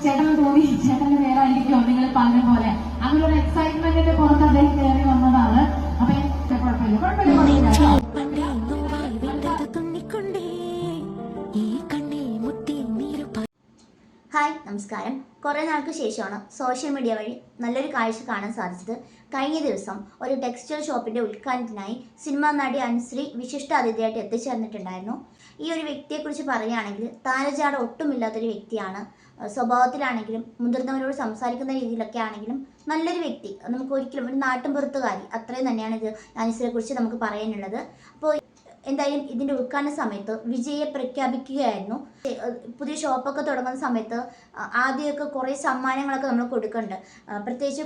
ചേട്ടന് തോന്നി ചേട്ടന്റെ പേരായിരിക്കുമോ നിങ്ങൾ പറഞ്ഞ പോലെ അങ്ങനെ ഒരു എക്സൈറ്റ്മെന്റിന്റെ പുറത്ത് അദ്ദേഹം കയറി വന്നതാണ്. അപ്പൊ കുഴപ്പമില്ല. ഹായ്, നമസ്കാരം. കുറേ നാൾക്ക് ശേഷമാണ് സോഷ്യൽ മീഡിയ വഴി നല്ലൊരു കാഴ്ച കാണാൻ സാധിച്ചത്. കഴിഞ്ഞ ദിവസം ഒരു ടെക്സ്റ്റൈൽ ഷോപ്പിന്റെ ഉദ്ഘാടനത്തിനായി സിനിമാ നടി അനുശ്രീ വിശിഷ്ട അതിഥിയായിട്ട് എത്തിച്ചേർന്നിട്ടുണ്ടായിരുന്നു. ഈ ഒരു വ്യക്തിയെക്കുറിച്ച് പറയുകയാണെങ്കിൽ താരജാട ഒട്ടുമില്ലാത്തൊരു വ്യക്തിയാണ്. സ്വഭാവത്തിലാണെങ്കിലും മുതിർന്നവരോട് സംസാരിക്കുന്ന രീതിയിലൊക്കെ ആണെങ്കിലും നല്ലൊരു വ്യക്തി. നമുക്ക് ഒരിക്കലും ഒരു നാട്ടിൻപുറത്തുകാരി അത്രയും തന്നെയാണ് ഇത് അനുശ്രീയെക്കുറിച്ച് നമുക്ക് പറയാനുള്ളത്. അപ്പോൾ എന്തായാലും ഇതിൻ്റെ ഉദ്ഘാടന സമയത്ത് വിജയെ പ്രഖ്യാപിക്കുകയായിരുന്നു. പുതിയ ഷോപ്പൊക്കെ തുടങ്ങുന്ന സമയത്ത് ആദ്യമൊക്കെ കുറേ സമ്മാനങ്ങളൊക്കെ നമ്മൾ കൊടുക്കുന്നുണ്ട്. പ്രത്യേകിച്ച്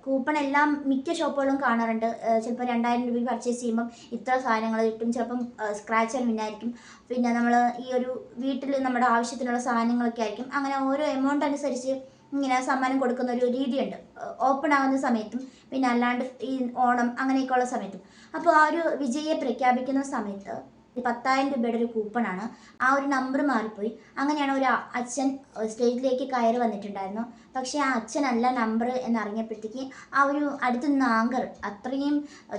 കൂപ്പൺ എല്ലാം മിക്ക ഷോപ്പുകളും കാണാറുണ്ട്. ചിലപ്പോൾ 2000 രൂപ പർച്ചേസ് ചെയ്യുമ്പം ഇത്ര സാധനങ്ങൾ കിട്ടും, ചിലപ്പം സ്ക്രാച്ച് ആൻഡ് വിന്നായിരിക്കും. പിന്നെ നമ്മൾ ഈ ഒരു വീട്ടിൽ നമ്മുടെ ആവശ്യത്തിനുള്ള സാധനങ്ങളൊക്കെ ആയിരിക്കും. അങ്ങനെ ഓരോ എമൗണ്ട് അനുസരിച്ച് ഇങ്ങനെ സമ്മാനം കൊടുക്കുന്ന ഒരു രീതിയുണ്ട്, ഓപ്പൺ ആകുന്ന സമയത്തും പിന്നെ അല്ലാണ്ട് ഈ ഓണം അങ്ങനെയൊക്കെയുള്ള സമയത്തും. അപ്പോൾ ആ ഒരു വിജയെ പ്രഖ്യാപിക്കുന്ന സമയത്ത് 10,000 രൂപയുടെ ഒരു കൂപ്പണാണ്. ആ ഒരു നമ്പർ മാറിപ്പോയി. അങ്ങനെയാണ് ഒരു അച്ഛൻ സ്റ്റേജിലേക്ക് കയറി വന്നിട്ടുണ്ടായിരുന്നു. പക്ഷേ ആ അച്ഛനല്ല നമ്പർ എന്നറിഞ്ഞപ്പോഴത്തേക്ക് ആ ഒരു അടുത്ത് നിന്ന് ആങ്കർ അത്രയും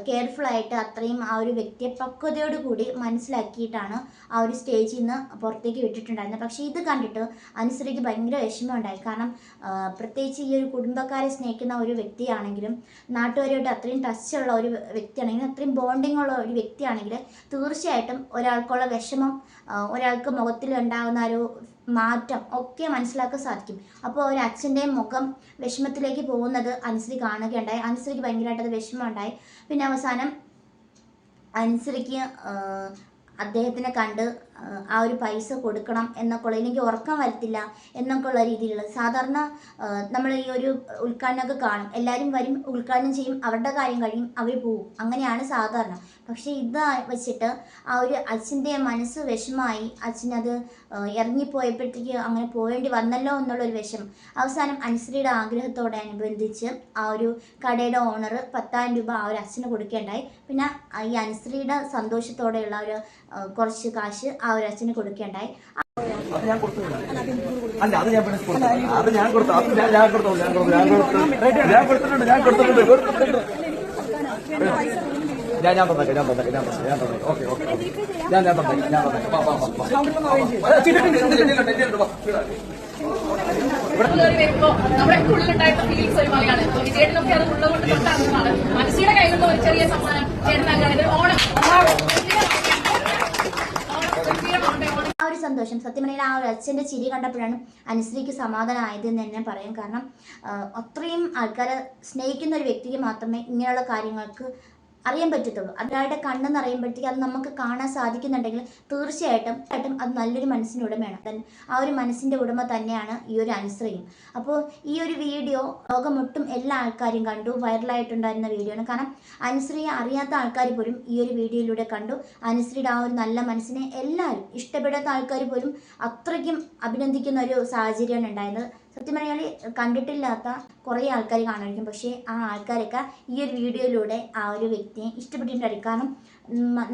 കെയർഫുള്ളായിട്ട് അത്രയും ആ ഒരു വ്യക്തിയെ പക്വതയോടുകൂടി മനസ്സിലാക്കിയിട്ടാണ് ആ ഒരു സ്റ്റേജിൽ നിന്ന് പുറത്തേക്ക് വിട്ടിട്ടുണ്ടായിരുന്നത്. പക്ഷേ ഇത് കണ്ടിട്ട് അനുശ്രീക്ക് ഭയങ്കര വിഷമമുണ്ടായി. കാരണം പ്രത്യേകിച്ച് ഈ ഒരു കുടുംബക്കാരെ സ്നേഹിക്കുന്ന ഒരു വ്യക്തിയാണെങ്കിലും നാട്ടുകാരുമായിട്ട് അത്രയും ടച്ചുള്ള ഒരു വ്യക്തിയാണെങ്കിലും അത്രയും ബോണ്ടിങ് ഉള്ള ഒരു വ്യക്തിയാണെങ്കിൽ തീർച്ചയായിട്ടും ഒരാൾക്കുള്ള വിഷമം, ഒരാൾക്ക് മുഖത്തിൽ ഉണ്ടാകുന്ന ഒരു മാറ്റം ഒക്കെ മനസ്സിലാക്കാൻ സാധിക്കും. അപ്പോൾ ഒരു അച്ഛൻ്റെ മുഖം വിഷമത്തിലേക്ക് പോകുന്നത് അനുശ്രീ കാണുകയുണ്ടായി. അനുശ്രീക്ക് ഭയങ്കരമായിട്ട് അത് വിഷമമുണ്ടായി. പിന്നെ അവസാനം അനുശ്രീക്ക് അദ്ദേഹത്തിനെ കണ്ട് ആ ഒരു പൈസ കൊടുക്കണം എന്നൊക്കെയുള്ള, എനിക്ക് ഉറക്കം വരത്തില്ല എന്നൊക്കെയുള്ള രീതിയിലുള്ള, സാധാരണ നമ്മൾ ഈ ഒരു ഉദ്ഘാടനമൊക്കെ കാണും, എല്ലാവരും വരും, ഉദ്ഘാടനം ചെയ്യും, അവരുടെ കാര്യം കഴിയും, അവർ പോവും, അങ്ങനെയാണ് സാധാരണ. പക്ഷേ ഇത് വെച്ചിട്ട് ആ ഒരു അച്ഛൻ്റെ മനസ്സ് വിഷമമായി. അച്ഛനത് ഇറങ്ങിപ്പോയപ്പോഴത്തേക്ക് അങ്ങനെ പോവേണ്ടി വന്നല്ലോ എന്നുള്ളൊരു വിഷമം. അവസാനം അനുശ്രീയുടെ ആഗ്രഹത്തോടനുബന്ധിച്ച് ആ ഒരു കടയുടെ ഓണർ 10,000 രൂപ ആ ഒരു അച്ഛന് കൊടുക്കേണ്ടായി. പിന്നെ ഈ അനുശ്രീയുടെ സന്തോഷത്തോടെയുള്ള ഒരു കുറച്ച് കാശ് ആ ഒരു അച്ഛന് കൊടുക്കേണ്ടായി. വരുമ്പോ നമ്മുടെ ഉള്ളിലുണ്ടായിരുന്ന ഫീലിങ്സ് ഒരുമാതിരിയാണ്. വിജയനൊക്കെ അത് ഉള്ളതുകൊണ്ട് തൊട്ടാണ് മനസ്സിയുടെ കയ്യിലുള്ള ഒരു ചെറിയ സമ്മാനം ചേട്ടനാണ് ഓണം. ആ ഒരു സന്തോഷം സത്യം പറഞ്ഞാൽ ആ ഒരു അച്ഛൻ്റെ ചിരി കണ്ടപ്പോഴാണ് അനുശ്രീക്ക് സമാധാനമായത് എന്ന് തന്നെ പറയാം. കാരണം അത്രയും ആൾക്കാരെ സ്നേഹിക്കുന്ന ഒരു വ്യക്തിക്ക് മാത്രമേ ഇങ്ങനെയുള്ള കാര്യങ്ങൾക്ക് അറിയാൻ പറ്റത്തുള്ളൂ. ഒരാളുടെ കണ്ണെന്ന് അറിയുമ്പോഴത്തേക്ക് അത് നമുക്ക് കാണാൻ സാധിക്കുന്നുണ്ടെങ്കിൽ തീർച്ചയായിട്ടും അത് നല്ലൊരു മനസ്സിൻ്റെ ഉടമയാണ്. ആ ഒരു മനസ്സിൻ്റെ ഉടമ തന്നെയാണ് ഈ ഒരു അനുശ്രീയും. അപ്പോൾ ഈ ഒരു വീഡിയോ ലോകമൊട്ടും എല്ലാ ആൾക്കാരും കണ്ടു, വൈറലായിട്ടുണ്ടായിരുന്ന വീഡിയോ ആണ്. കാരണം അനുശ്രീയെ അറിയാത്ത ആൾക്കാർ പോലും ഈ ഒരു വീഡിയോയിലൂടെ കണ്ടു. അനുശ്രീയുടെ ആ ഒരു നല്ല മനസ്സിനെ എല്ലാവരും, ഇഷ്ടപ്പെടാത്ത ആൾക്കാർ പോലും അത്രയ്ക്കും അഭിനന്ദിക്കുന്ന ഒരു സാഹചര്യമാണ് ഉണ്ടായിരുന്നത്. സത്യം പറഞ്ഞാൽ കണ്ടിട്ടില്ലാത്ത കുറേ ആൾക്കാർ കാണുമായിരിക്കും. പക്ഷേ ആ ആൾക്കാരൊക്കെ ഈ ഒരു വീഡിയോയിലൂടെ ആ ഒരു വ്യക്തിയെ ഇഷ്ടപ്പെട്ടിട്ടുണ്ടായിരിക്കും. കാരണം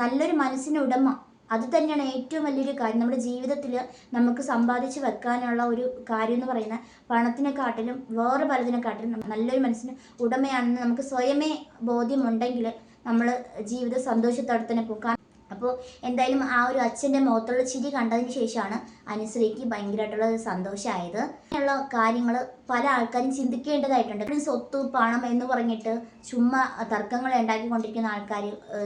നല്ലൊരു മനസ്സിന് ഉടമ, അത് തന്നെയാണ് ഏറ്റവും വലിയൊരു കാര്യം. നമ്മുടെ ജീവിതത്തിൽ നമുക്ക് സമ്പാദിച്ച് വെക്കാനുള്ള ഒരു കാര്യം എന്ന് പറയുന്നത് പണത്തിനെക്കാട്ടിലും വേറെ പലതിനെക്കാട്ടിലും നല്ലൊരു മനസ്സിന് ഉടമയാണെന്ന് നമുക്ക് സ്വയമേ ബോധ്യമുണ്ടെങ്കിൽ നമ്മൾ ജീവിത സന്തോഷത്തോടെ തന്നെ പോകും. അപ്പോൾ എന്തായാലും ആ ഒരു അച്ഛൻ്റെ മുഖത്തുള്ള ചിരി കണ്ടതിന് ശേഷമാണ് അനുശ്രീക്ക് ഭയങ്കരമായിട്ടുള്ള സന്തോഷമായത്. അങ്ങനെയുള്ള കാര്യങ്ങൾ പല ആൾക്കാരും ചിന്തിക്കേണ്ടതായിട്ടുണ്ട്. സ്വത്ത് പണം എന്ന് പറഞ്ഞിട്ട് ചുമ്മാ തർക്കങ്ങൾ ഉണ്ടാക്കിക്കൊണ്ടിരിക്കുന്ന ആൾക്കാർ,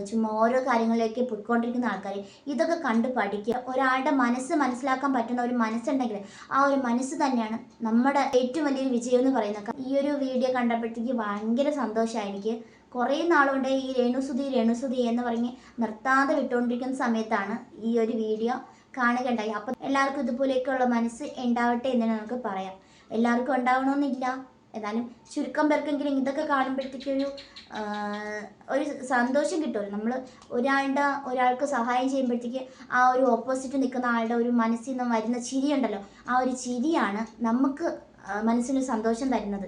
ചുമ്മാ ഓരോ കാര്യങ്ങളിലേക്ക് പോയിക്കൊണ്ടിരിക്കുന്ന ആൾക്കാർ ഇതൊക്കെ കണ്ട് പഠിക്കുക. ഒരാളുടെ മനസ്സ് മനസ്സിലാക്കാൻ പറ്റുന്ന ഒരു മനസ്സുണ്ടെങ്കിൽ ആ ഒരു മനസ്സ് തന്നെയാണ് നമ്മുടെ ഏറ്റവും വലിയൊരു വിജയം എന്ന് പറയുന്നത്. ഈ ഒരു വീഡിയോ കണ്ടപ്പോഴത്തേക്ക് ഭയങ്കര സന്തോഷമായി എനിക്ക്. കുറേ നാളുകൊണ്ട് ഈ രേണുസുതി എന്ന് പറഞ്ഞ് നിർത്താതെ വിട്ടുകൊണ്ടിരിക്കുന്ന സമയത്താണ് ഈ ഒരു വീഡിയോ കാണുകയുണ്ടായി. അപ്പം എല്ലാവർക്കും ഇതുപോലെയൊക്കെയുള്ള മനസ്സ് ഉണ്ടാവട്ടെ എന്ന് നമുക്ക് പറയാം. എല്ലാവർക്കും ഉണ്ടാവണമെന്നില്ല, എന്നാലും ചുരുക്കം പേർക്കെങ്കിലും ഇതൊക്കെ കാണുമ്പോഴത്തേക്കൊരു ഒരു സന്തോഷം കിട്ടുമല്ലോ. നമ്മൾ ഒരാൾക്ക് സഹായം ചെയ്യുമ്പോഴത്തേക്ക് ആ ഒരു ഓപ്പോസിറ്റ് നിൽക്കുന്ന ആളുടെ ഒരു മനസ്സിൽ നിന്ന് വരുന്ന ചിരിയുണ്ടല്ലോ, ആ ഒരു ചിരിയാണ് നമുക്ക് മനസ്സിന് സന്തോഷം തരുന്നത്.